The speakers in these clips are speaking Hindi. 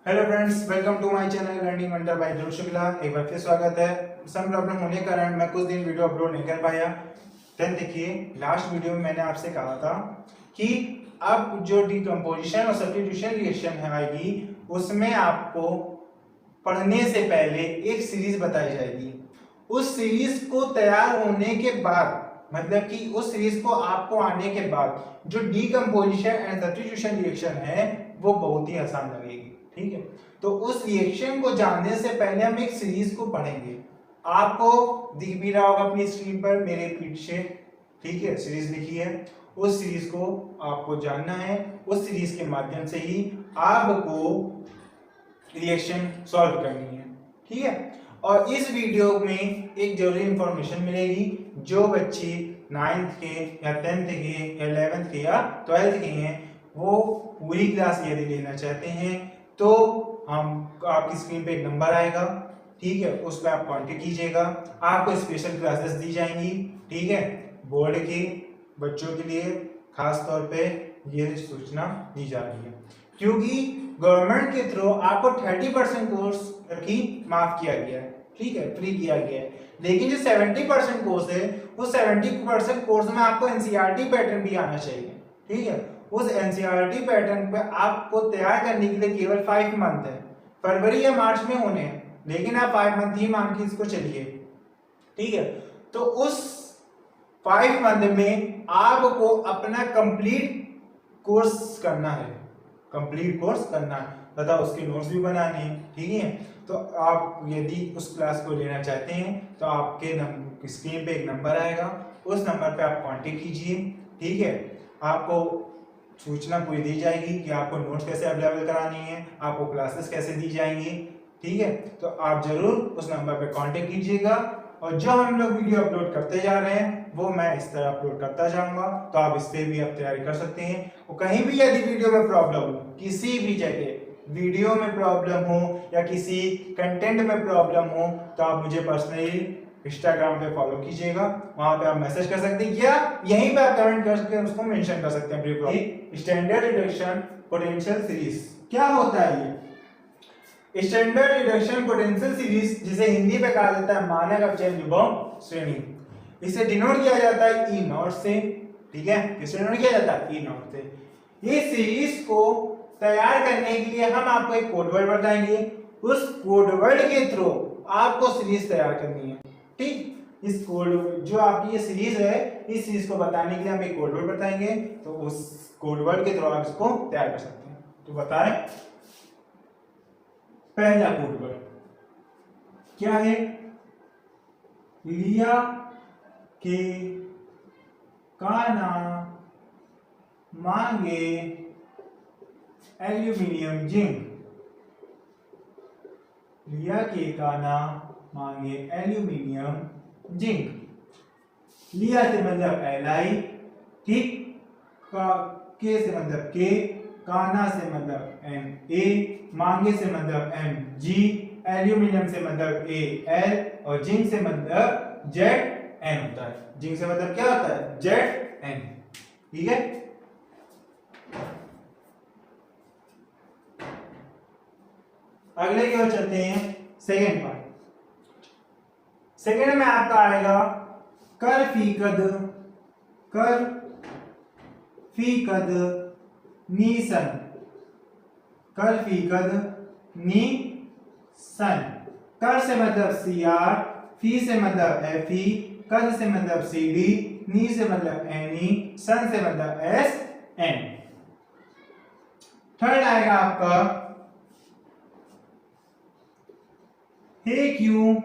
Hello friends, welcome to my channel learning wonder by Dhruv Shukla. एक बार फिर स्वागत है। सम प्रॉब्लम होने के कारण मैं कुछ दिन वीडियो अपलोड नहीं कर पाया। देन देखिए, लास्ट वीडियो में मैंने आपसे कहा था कि अब जो डिकम्पोजिशन और सब्स्टिट्यूशन रिएक्शन है आएगी, उसमें आपको पढ़ने से पहले एक सीरीज बताई जाएगी। उस सीरीज को तैयार होने के बाद, मतलब कि उस सीरीज को आपको आने के बाद जो डिकम्पोजिशन एंड सब्स्टिट्यूशन रिएक्शन है वो बहुत ही आसान लगेगी। ठीक है, तो उस रिएक्शन को जानने से पहले हम एक सीरीज को पढ़ेंगे। आपको दिख भी रहा होगा अपनी स्क्रीन पर मेरे पीछे। ठीक है, सीरीज लिखी है। उस सीरीज को आपको जानना है। उस सीरीज के माध्यम से ही आपको रिएक्शन सॉल्व करनी है। ठीक है, और इस वीडियो में एक जरूरी इंफॉर्मेशन मिलेगी। जो बच्चे 9th के या 10th के या 11th के या 12th के हैं, वो पूरी क्लास यदि लेना चाहते हैं तो हम आपकी स्क्रीन पे एक नंबर आएगा। ठीक है, उस पर आप कांटेक्ट कीजिएगा। आपको स्पेशल क्लासेस दी जाएंगी। ठीक है, बोर्ड के बच्चों के लिए खास तौर पे ये सूचना दी जा रही है, क्योंकि गवर्नमेंट के थ्रू आपको 30% कोर्स की माफ किया गया है। ठीक है, फ्री किया गया है। लेकिन जो 70% कोर्स है, उस 70% कोर्स में आपको एनसीईआरटी पैटर्न भी आना चाहिए। ठीक है, उस एनसीईआरटी पैटर्न पे आपको तैयार करने के लिए केवल 5 मंथ है। फरवरी या मार्च में होने हैं, लेकिन आप 5 मंथ ही मान के इसको चलिए। ठीक है, तो उस 5 मंथ में आपको अपना कंप्लीट कोर्स करना है। कंप्लीट कोर्स करना है तथा उसके नोट्स भी बनाने हैं। ठीक है, तो आप यदि उस क्लास को लेना चाहते हैं तो आपके स्क्रीन पे एक नंबर आएगा। उस नंबर पे आप कांटेक्ट कीजिए। ठीक है, आपको सूचना पूरी दी जाएगी कि आपको नोट्स कैसे अवेलेबल करानी है, आपको क्लासेस कैसे दी जाएंगी। ठीक है, तो आप जरूर उस नंबर पे कांटेक्ट कीजिएगा। और जो हम लोग वीडियो अपलोड करते जा रहे हैं वो मैं इस तरह अपलोड करता जाऊंगा, तो आप इस पे भी आप तैयारी कर सकते हैं। और कहीं भी यदि वीडियो में प्रॉब्लम हो, किसी भी जगह वीडियो में प्रॉब्लम हो या किसी कंटेंट में प्रॉब्लम हो, तो आप मुझे पर्सनली इंस्टाग्राम पे फॉलो कीजिएगा। वहां पे आप मैसेज कर सकते हैं या यहीं पे आप कमेंट करके उसको मेंशन कर सकते हैं। स्टैंडर्ड रिडक्शन पोटेंशियल सीरीज क्या होता है? ये स्टैंडर्ड रिडक्शन पोटेंशियल सीरीज, जिसे हिंदी में कहा जाता है मानक अपचयन विभव श्रेणी, इसे डिनोट किया जाता है ई नॉट से। ठीक है, किससे डिनोट किया जाता है? ई नॉट से। ये सीरीज को तैयार करने के लिए हम आपको एक कोड वर्ड बताएंगे। उस कोड वर्ड के थ्रू आपको सीरीज तैयार करनी है। ठीक, इस कोड जो आपकी ये सीरीज है, इस सीरीज को बताने के लिए हम एक कोड वर्ड बताएंगे, तो उस कोड वर्ड के थ्रू आप इसको तैयार कर सकते हैं। तो बताएं, पहला कोड वर्ड क्या है? लिया के काना मांगे एल्यूमिनियम जिंक। लिया के काना मांगे एल्यूमिनियम जिंक। लिया से मतलब एलआई, ठीक, के से मतलब के, काना से मतलब एम ए, मांगे से मतलब एम जी, एल्यूमिनियम से मतलब ए एल, और जिंक से मतलब जेड एन होता है। जिंक से मतलब क्या होता है? Z N. ठीक है, अगले की ओर चलते हैं। Second part. सेकेंड में आपका आएगा कर फीकद नीसन। कर फीकद नीसन। कर से मतलब सी आर, फी से मतलब एफ ई, कद से मतलब सी डी, नी से मतलब एन ई, सन से मतलब एस एन। थर्ड आएगा आपका हे क्यू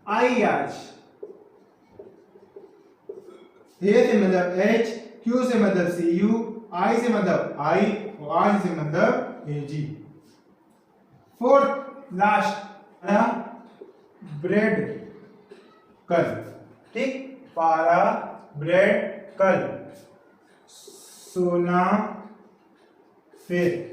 आई आज। हे से मतलब एच, क्यू से मतलब सी यू, आई से मतलब आई, और आर से मतलब ए जी। फोर्थ लास्ट ब्रेड कल। ठीक, पारा ब्रेड कल सोना। फिर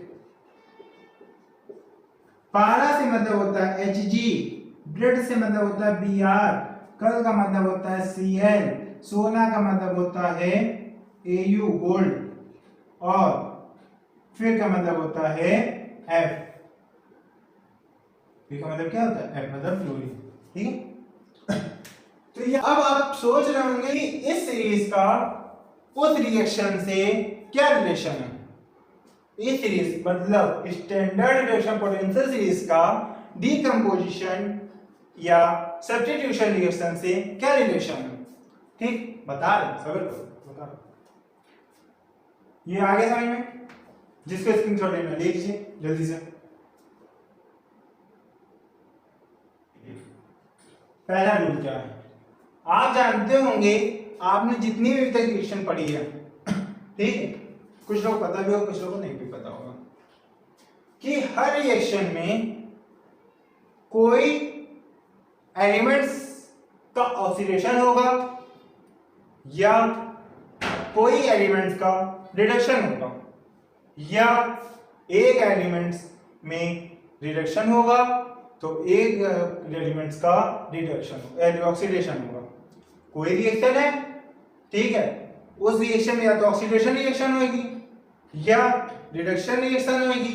पारा से मतलब होता है एच जी, ब्रेड से मतलब होता है बी आर, कल का मतलब होता है सी एल, सोना का मतलब होता है ए यू गोल्ड, और फिर का मतलब होता है एफ। पी का मतलब क्या होता है, F मतलब फ्लोरीन, ठीक है। तो ये अब आप सोच रहे होंगे कि इस सीरीज का उस रिएक्शन से क्या रिलेशन है। इस सीरीज मतलब स्टैंडर्ड रिएक्शन पोटेंशियल सीरीज का डीकंपोजिशन या सब्स्टिट्यूशन रिएक्शन से क्या रिलेशन है, ठीक बता रहे, सबर करो बता रहे। ये आगे समझ में, जिसको स्क्रीनशॉट लेना ले लीजिए जल्दी से। पहला रूल क्या है, आप जानते होंगे, आपने जितनी भी तक रिएक्शन पढ़ी है, ठीक है, कुछ लोग पता भी हो कुछ लोगों को नहीं भी पता होगा, कि हर रिएक्शन में कोई एलिमेंट्स का ऑक्सीडेशन होगा या कोई एलिमेंट्स का रिडक्शन होगा, या एक एलिमेंट्स में रिडक्शन होगा तो एक एलिमेंट्स का रिडक्शन ऑक्सीडेशन होगा। कोई रिएक्शन है, ठीक है, उस रिएक्शन में या तो ऑक्सीडेशन रिएक्शन होगी या रिडक्शन रिएक्शन होगी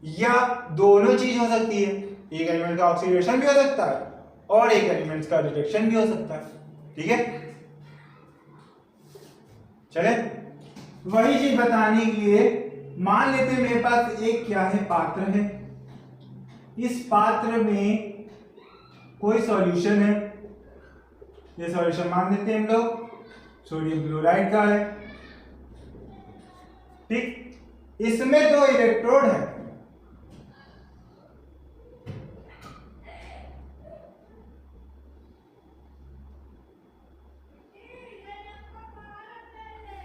या दोनों चीज हो सकती है। एक एलिमेंट का ऑक्सीडेशन भी हो सकता है और एक एलिमेंट का रिडक्शन भी हो सकता है, ठीक है। चले वही चीज बताने के लिए मान लेते हैं मेरे पास एक क्या है, पात्र है, इस पात्र में कोई सॉल्यूशन है, ये सॉल्यूशन मान लेते हैं हम लोग सोडियम क्लोराइड का है, ठीक। इसमें 2 इलेक्ट्रोड है,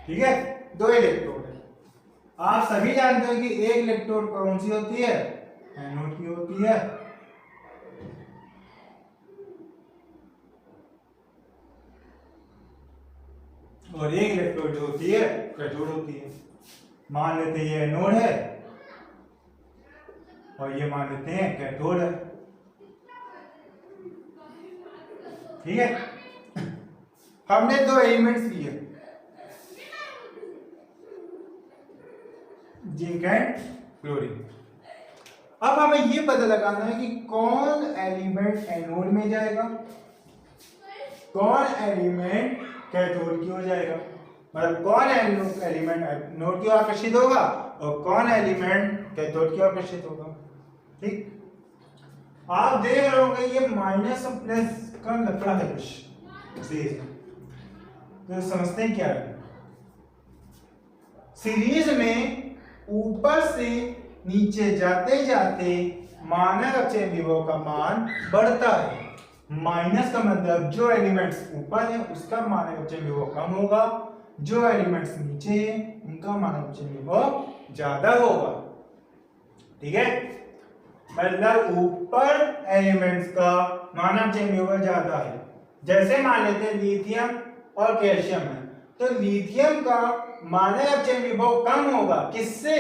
ठीक है, 2 इलेक्ट्रोड है। आप सभी जानते हो कि एक इलेक्ट्रोड कौन सी होती है, एनोड की होती है, और एक इलेक्ट्रोड जो होती है कैथोड होती है। मान लेते हैं ये एनोड है और ये मान लेते हैं कैथोड है, ठीक है। हमने 2 एलिमेंट्स लिए, जिंक एंड क्लोरीन। अब हमें ये पता लगाना है कि कौन एलिमेंट एनोड में जाएगा, कौन एलिमेंट कैथोड की हो जाएगा, मतलब कौन एलिमेंट एनोड की ओर आकर्षित होगा और कौन एलिमेंट कैथोड की ओर आकर्षित होगा, ठीक। आप देख रहे होंगे ये माइनस और प्लस का लफड़ा है कुछ, तो समझते हैं क्या है। सीरीज में ऊपर से नीचे जाते जाते मानक अपचयन विभव का मान बढ़ता है। माइनस का मतलब जो एलिमेंट्स ऊपर है उसका मानक अपचयन विभव कम होगा, जो एलिमेंट्स नीचे है उनका मानक अपचयन विभव ज्यादा होगा, ठीक है। मतलब ऊपर एलिमेंट्स का मानक अपचयन विभव ज्यादा है। जैसे मान लेते हैं लिथियम और कैल्शियम है, तो लिथियम का मानक अपचयन विभव कम होगा, किससे,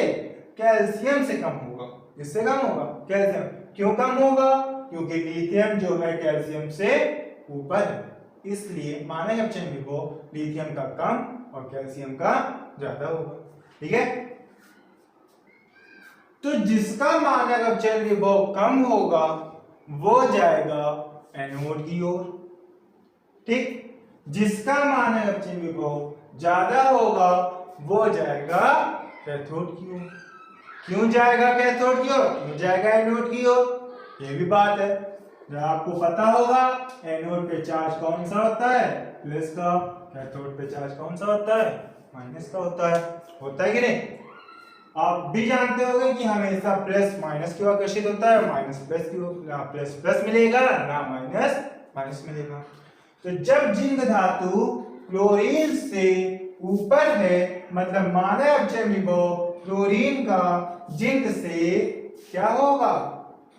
कैल्शियम से कम होगा। किससे कम होगा, कैल्शियम। क्यों कम होगा, क्योंकि लिथियम जो है कैल्शियम से ऊपर है, इसलिए मानक अपचयन विभव लिथियम का कम और कैल्शियम का ज्यादा होगा, ठीक है। तो जिसका मानक अपचयन विभव कम होगा वो जाएगा एनोड की ओर, ठीक। जिसका मानक अपचयन विभव ज्यादा होगा वो जाएगा कैथोड की ओर। क्यों जाएगा कैथोड की ओर, क्यों जाएगा एनोड की ओर, ये भी बात है। जब आपको पता होगा एनोड पे चार्ज कौन सा होता है, प्लस का, कैथोड पे चार्ज कौन सा होता है, माइनस का होता है कि नहीं। आप भी जानते होंगे कि हमेशा प्लस माइनस की ओर आकर्षित होता है, माइनस प्लस की ओर, ना प्लस प्लस मिलेगा ना माइनस माइनस मिलेगा। तो जब जिंक धातु क्लोरीन से ऊपर है, मतलब मानक अपचयन विभव क्लोरीन का जिंक से क्या होगा,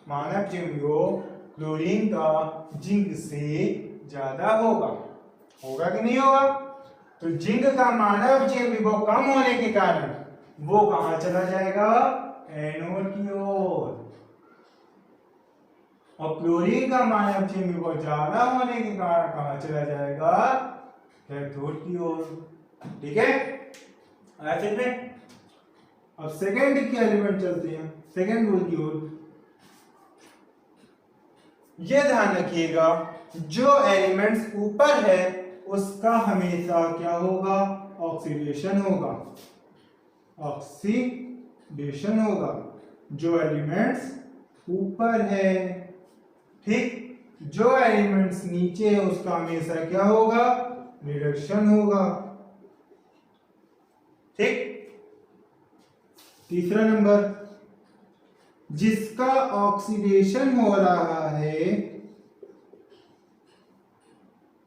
मानक अपचयन विभव क्लोरीन का जिंक से ज्यादा होगा कि नहीं होगा। तो जिंक का मानक अपचयन विभव कम होने के कारण वो कहां चला जाएगा, एनोड की ओर, और क्लोरीन का मानक अपचयन विभव ज्यादा होने के कारण कहां चला जाएगा, कैथोड की ओर, ठीक है। ऐसे में अब सेकेंड के एलिमेंट चलते हैं, सेकेंड रूल की ओर। ये ध्यान रखिएगा, जो एलिमेंट्स ऊपर है उसका हमेशा क्या होगा, ऑक्सीडेशन होगा, ऑक्सीडेशन होगा। जो एलिमेंट्स ऊपर है, ठीक, जो एलिमेंट्स नीचे है उसका हमेशा क्या होगा, रिडक्शन होगा, ठीक। तीसरा नंबर, जिसका ऑक्सीडेशन हो रहा है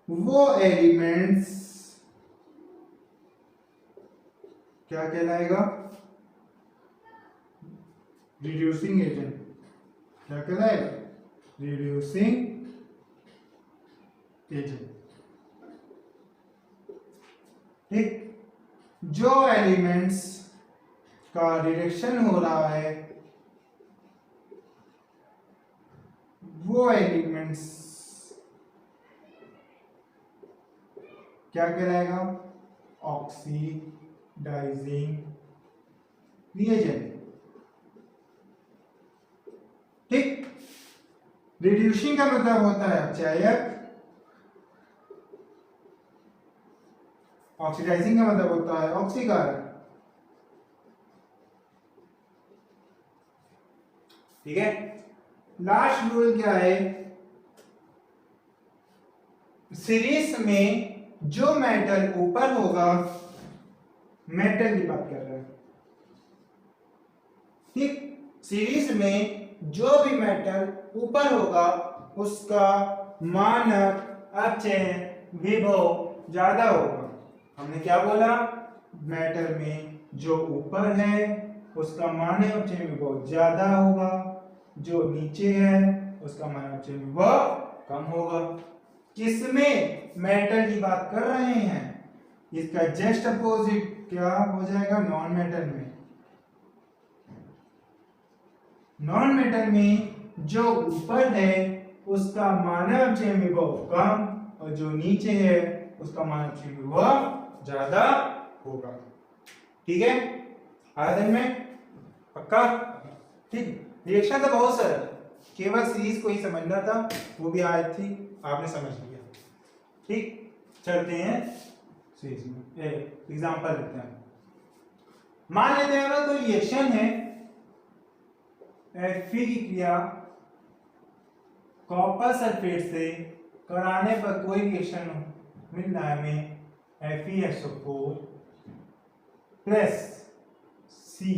वो एलिमेंट्स क्या कहलाएगा, रिड्यूसिंग एजेंट। क्या कहलाएगा, रिड्यूसिंग एजेंट, ठीक। जो एलिमेंट्स का रिडक्शन हो रहा है वो एलिमेंट्स क्या कहलाएगा, ऑक्सीडाइजिंग रिएजेंट, ठीक। रिड्यूसिंग का मतलब होता है अपचायक, ऑक्सीडाइजिंग का मतलब होता है ऑक्सीकारक, ठीक है। लास्ट रूल क्या है, सीरीज में जो मेटल ऊपर होगा, मेटल की बात कर रहे हैं, ठीक, सीरीज में जो भी मेटल ऊपर होगा उसका मानक अपचय विभव ज्यादा होगा। हमने क्या बोला, मेटल में जो ऊपर है उसका मानक अपचय विभव ज्यादा होगा, जो नीचे है उसका मानक अपचय विभव कम होगा। किसमें, मेटल की बात कर रहे हैं, इसका जस्ट अपोजिट क्या हो जाएगा, नॉन मेटल में। नॉन मेटल में जो ऊपर है उसका मानक अपचय विभव कम और जो नीचे है उसका मानक अपचय विभव ज्यादा होगा, ठीक है। आयतन में पक्का, ठीक। रिएक्शन तो बहुत सरल, केवल सीरीज को ही समझना था, वो भी आयत थी, आपने समझ लिया, ठीक। चलते हैं सीरीज में, एग्जांपल लेते हैं। मान लेते हैं अगर कोई रिएक्शन है, Fe की क्रिया कॉपर सल्फेट से कराने पर कोई रिएक्शन मिल रहा है हमें FeSO4 प्लस Cu।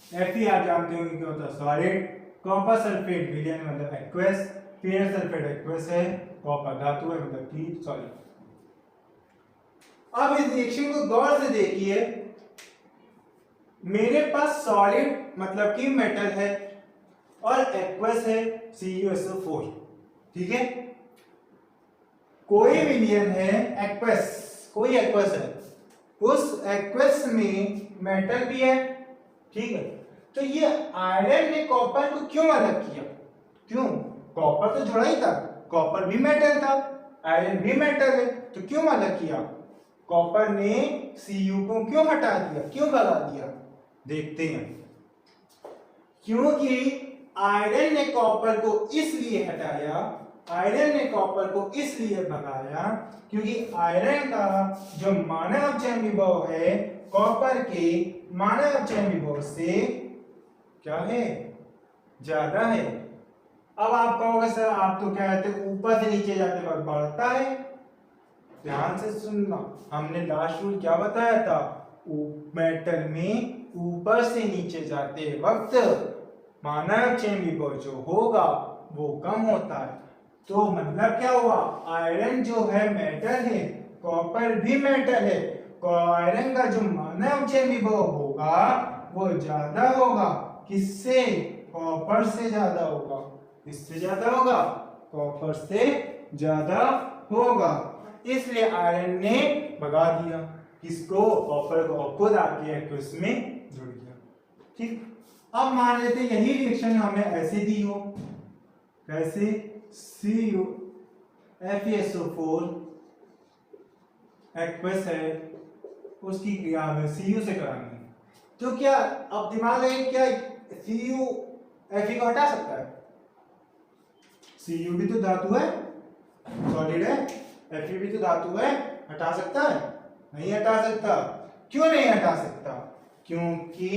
Fe आप जानते होंगे क्या होता है, सॉलिड, कॉपर सल्फेट विलयन मतलब एक्वस, फेरस सल्फेट एक्वस है, कॉपर धातु है मतलब कि सॉलिड। अब इस रिएक्शन को गौर से देखिए, मेरे पास सॉलिड मतलब कि मेटल है और एक्वस है CuSO4, ठीक है। कोई विलयन है एक्वस, कोई एक्वस है, उस एक्वस में मेटल भी है, ठीक है। तो ये आयरन ने कॉपर को क्यों अलग किया, क्यों, कॉपर तो जुड़ा ही था, कॉपर भी मेटल था, आयरन भी मेटल है, तो क्यों अलग किया, कॉपर ने Cu को क्यों हटा दिया, क्यों भगा दिया, देखते हैं। क्योंकि आयरन ने कॉपर को इसलिए हटाया, आयरन ने कॉपर को इसलिए भगाया क्योंकि आयरन का जो मानक अपचय विभव है कॉपर के मानक अपचय विभव से क्या है, ज्यादा है। अब आप कहोगे सर आप तो कहते ऊपर से नीचे जाते वक्त बढ़ता है, ध्यान से सुनना, हमने लास्ट रूल क्या बताया था, मेटल में ऊपर से नीचे जाते वक्त मानक अपचय विभव जो होगा वो कम होता है। तो मतलब क्या हुआ, आयरन जो है मेटल है, कॉपर भी मेटल है, आयरन का जो मानक अपचय विभव होगा वो ज्यादा होगा, किससे, कॉपर से ज्यादा होगा, किससे ज्यादा होगा, कॉपर से ज्यादा होगा। इसलिए आयरन ने भगा दिया किसको, कॉपर को, खुद आके एक्वस में जुड़ गया, ठीक। अब मान लेते यही रिएक्शन हमें ऐसे दी हो, कैसे, FeSO4 एक्वस है, उसकी क्रिया हमें Cu से करानी है, तो क्या अब दिमाग लगे, क्या Cu Fe को हटा सकता है, Cu भी तो धातु है, सॉलिड है। Fe भी तो धातु है, हटा सकता है? नहीं हटा सकता। क्यों नहीं हटा सकता? क्योंकि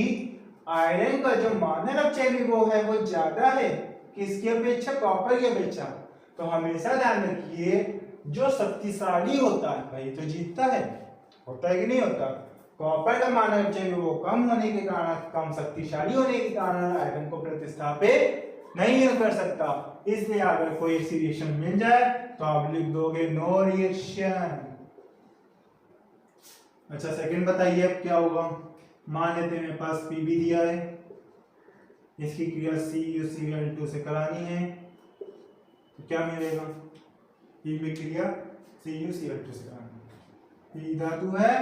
आयरन का जो मानर चेन वो है वो ज्यादा है किसकी अपेक्षा? कॉपर की अपेक्षा। तो हमेशा ध्यान रखिए जो शक्तिशाली होता है वही तो जीतता है, होता है कि नहीं होता? कॉपर का मानव चेन वो कम होने के कारण, कम शक्तिशाली होने के कारण आयरन को प्रतिस्थापित नहीं कर सकता। इसलिए अगर कोई रिएक्शन मिल जाए तो आप लिख दोगे नो रिएक्शन। अच्छा सेकंड बताइए अब क्या होगा। मान लेते हैं मेरे पास पीबी दिया है, इसकी क्रिया CuCl2 से करानी है तो क्या मिलेगा? पीबी क्रिया CuCl2 से करानी है। पी धातु है,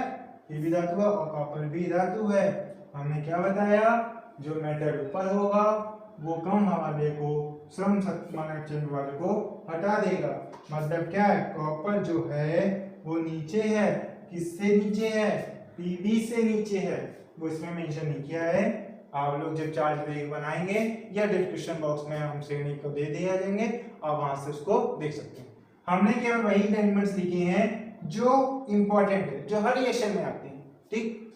पीबी धातु है और कॉपर भी धातु है। हमने क्या बताया? जो मेटल ऊपर होगा वो कम वाले को, श्रम मानक चेन वाले को हटा देगा। मतलब क्या है? कॉपर जो है वो नीचे है। किससे नीचे है? पीबी से नीचे है। वो इसमें मेंशन नहीं किया है। आप लोग जब चार्ज ब्रेक बनाएंगे या डिस्क्रिप्शन बॉक्स में हम श्रेणी को दे दिया जाएंगे, आप वहां से उसको देख सकते हैं। हमने केवल वही एलिमेंट्स लिखे हैं जो इंपॉर्टेंट है, जो हर रिएक्शन में आते हैं। ठीक,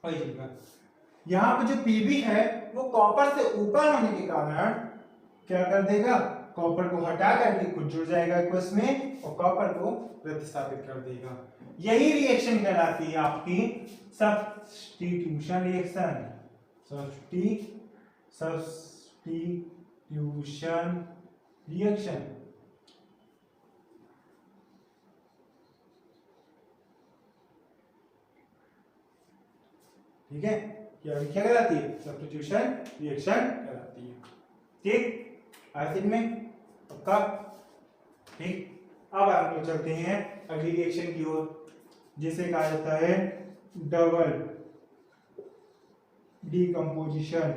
वही यहाँ पे जो पीबी है वो कॉपर से ऊपर होने के कारण क्या कर देगा? कॉपर को हटा करके खुद जुड़ जाएगा इक्वस में और कॉपर को प्रतिस्थापित कर देगा। यही रिएक्शन कहलाती है आपकी सब्स्टिट्यूशन रिएक्शन। Substitution reaction. ठीक है, क्या कहलाती है? सब्स्टिट्यूशन रिएक्शन कहलाती है। ठीक, आखिर में पक्का? ठीक, अब आप लोग चलते हैं अगली रिएक्शन की ओर, जिसे कहा जाता है double decomposition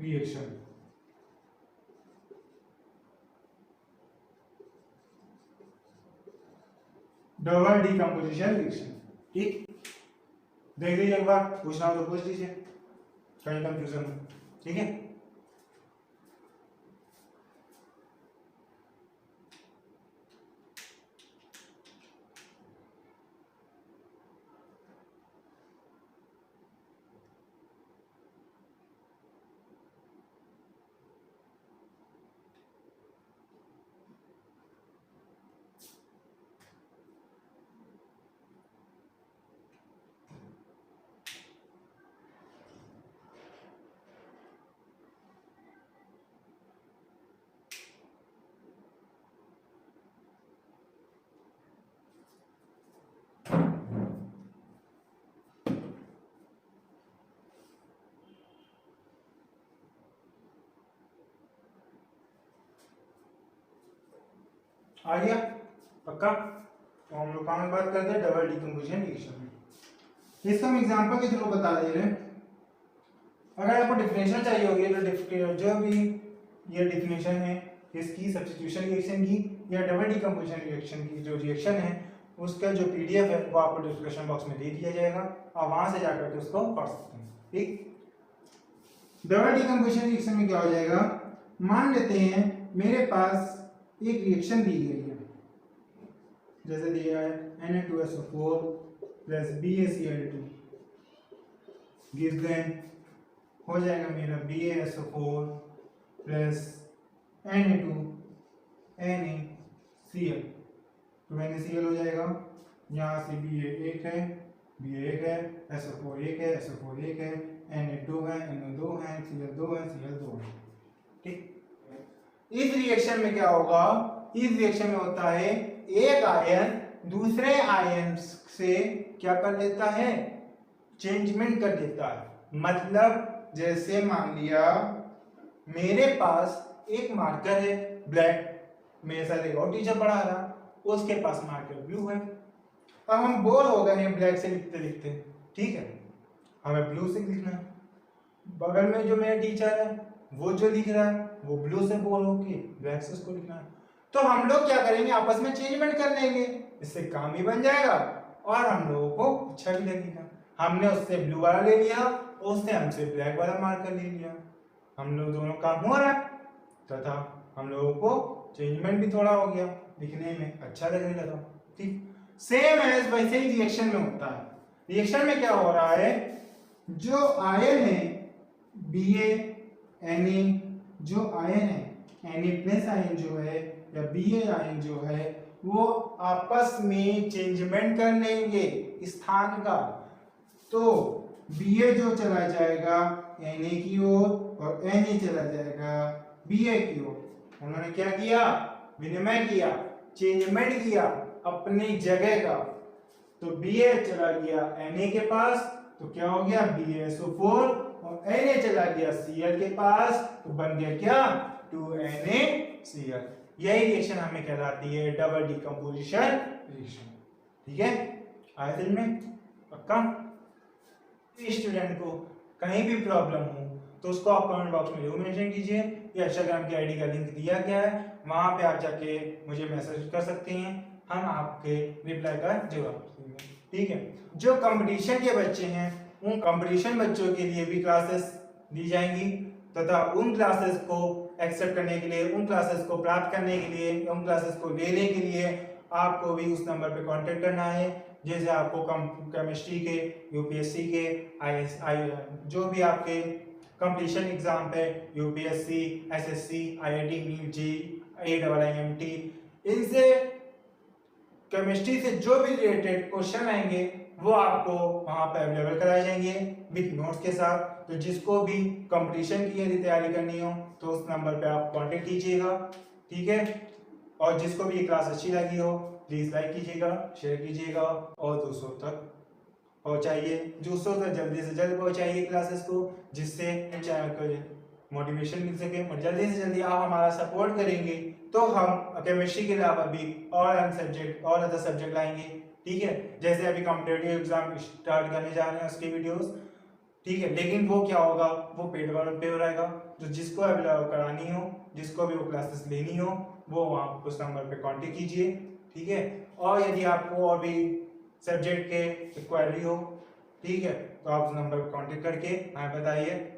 reaction. Double decomposition reaction. ठीक, देख लीजिए एक बार, पूछना हो तो पूछ लीजिए, कहीं कंफ्यूजन हो। ठीक है, आ गया? पक्का? तो हम लोग कहाँ बात करते हैं? डबल डीकंपोजिशन रिएक्शन में। इसका हम एग्जांपल के थ्रू बता दे रहे हैं। अगर आपको डिफिनेशन चाहिए होगी तो जो भी ये डिफिनेशन है इसकी सब्स्टिट्यूशन रिएक्शन की या डबल डीकंपोजिशन रिएक्शन की जो रिएक्शन है उसका जो पीडीएफ है वो आपको डिस्क्रिप्शन बॉक्स में दे दिया जाएगा, आप वहां से जाकर के उसको पढ़ सकते हैं। ठीक, डबल डीकंपोजिशन रिएक्शन में क्या हो जाएगा? मान लेते हैं मेरे पास एक रिएक्शन दी गई है, जैसे दिया है Na2SO4 plus BaCl2 gives then हो जाएगा मेरा BaSO4 प्लस Na2NaCl, तो NaCl हो जाएगा। यहाँ से Ba एक है, SO4 एक है, SO4 एक है, Na2 है, NO2 है, Cl2 है, Cl2 है। ठीक, इस रिएक्शन में क्या होगा? इस रिएक्शन में होता है एक आयन दूसरे आयन से क्या कर लेता है? चेंजमेंट कर देता है। मतलब जैसे मान लिया मेरे पास एक मार्कर है ब्लैक, मेरे साथ एक और टीचर पढ़ा रहा, उसके पास मार्कर ब्लू है। अब हम बोर हो गए हैं ब्लैक से लिखते लिखते, ठीक है, हमें ब्लू से लिखना है। बगल में जो मेरा टीचर है वो जो लिख रहा है वो ब्लू से बोर होके ब्लैक से उसको लिखना है। तो हम लोग क्या करेंगे? आपस में चेंजमेंट कर लेंगे, इससे काम भी बन जाएगा और हम लोगों को अच्छा भी लगेगा। हमने उससे ब्लू वाला ले लिया, उसने हमसे ब्लैक वाला मार्कर ले लिया। हम लोग दोनों काम हो रहा है तथा हम लोगों को चेंजमेंट भी थोड़ा हो गया, दिखने में अच्छा लगने लगा। ठीक, सेम एज वैसे ही रिएक्शन में होता है। रिएक्शन में क्या हो रहा है, जो आयन है BaNa, जो आयन है Na आयन जो है या Ba आयन जो है वो आपस में चेंजमेंट कर लेंगे स्थान का। तो Ba जो चला जाएगा Na की ओर और Na चला जाएगा Ba की ओर। उन्होंने क्या किया, विनिमय किया, चेंजमेंट किया अपनी जगह का। तो Ba चला गया Na के पास तो क्या हो गया BaSO4 और Na चला गया Cl के पास तो बन गया क्या 2NaCl। यही रिएक्शन हमें कहलाती है डबल डिकम्पोजिशन रिएक्शन। ठीक है, आया समझ में? पक्का? स्टूडेंट को कहीं भी प्रॉब्लम हो तो उसको आप कमेंट बॉक्स में जरूर मेंशन कीजिए या इंस्टाग्राम की आईडी का लिंक दिया गया है, वहां पे आप जाके मुझे मैसेज कर सकते हैं, हम आपके रिप्लाई का जवाब देंगे। ठीक है, जो कंपटीशन के बच्चे हैं उन कंपटीशन बच्चों के लिए भी क्लासेस दी जाएंगी तथा उन क्लासेस को एक्सेप्ट करने के लिए, उन क्लासेस को प्राप्त करने के लिए, उन क्लासेस को लेने के लिए आपको भी उस नंबर पे कांटेक्ट करना है। जैसे आपको केमिस्ट्री के, यूपीएससी के, जो भी आपके कंपटीशन एग्जाम पे UPSC, SSC, IIT, NEET, JEE, AIIMT, इनसे केमिस्ट्री से जो भी रिलेटेड क्वेश्चन आएंगे वो आपको वहां पे अवेलेबल कराए जाएंगे विद नोट्स के साथ। तो जिसको भी कंपटीशन की यदि तैयारी करनी हो तो उस नंबर पे आप कांटेक्ट कीजिएगा। ठीक है, और जिसको भी ये क्लास अच्छी लगी हो प्लीज लाइक कीजिएगा, शेयर कीजिएगा और दोस्तों तक पहुंचाइए, दोस्तों तक जल्दी से जल्दी पहुंचाइए क्लासेस को, जिससे चैनल को मोटिवेशन मिल सके। और जल्दी से जल्दी आप हमारा सपोर्ट करेंगे तो हम केमिस्ट्री के अलावा भी और अदर सब्जेक्ट लाएंगे। ठीक है, जैसे अभी कॉम्पिटिटिव एग्जाम स्टार्ट करने जा रहे हैं उसके वीडियोस। ठीक है, लेकिन वो क्या होगा, वो पेड पे हो रहेगा। तो जिसको अवेलेबल करानी हो, जिसको भी वो क्लासेस लेनी हो, वो आप उस नंबर पे कांटेक्ट कीजिए। ठीक है, और यदि आपको और भी सब्जेक्ट के क्वेरी हो, ठीक है, तो आप उस नंबर पर कांटेक्ट करके हमें बताइए।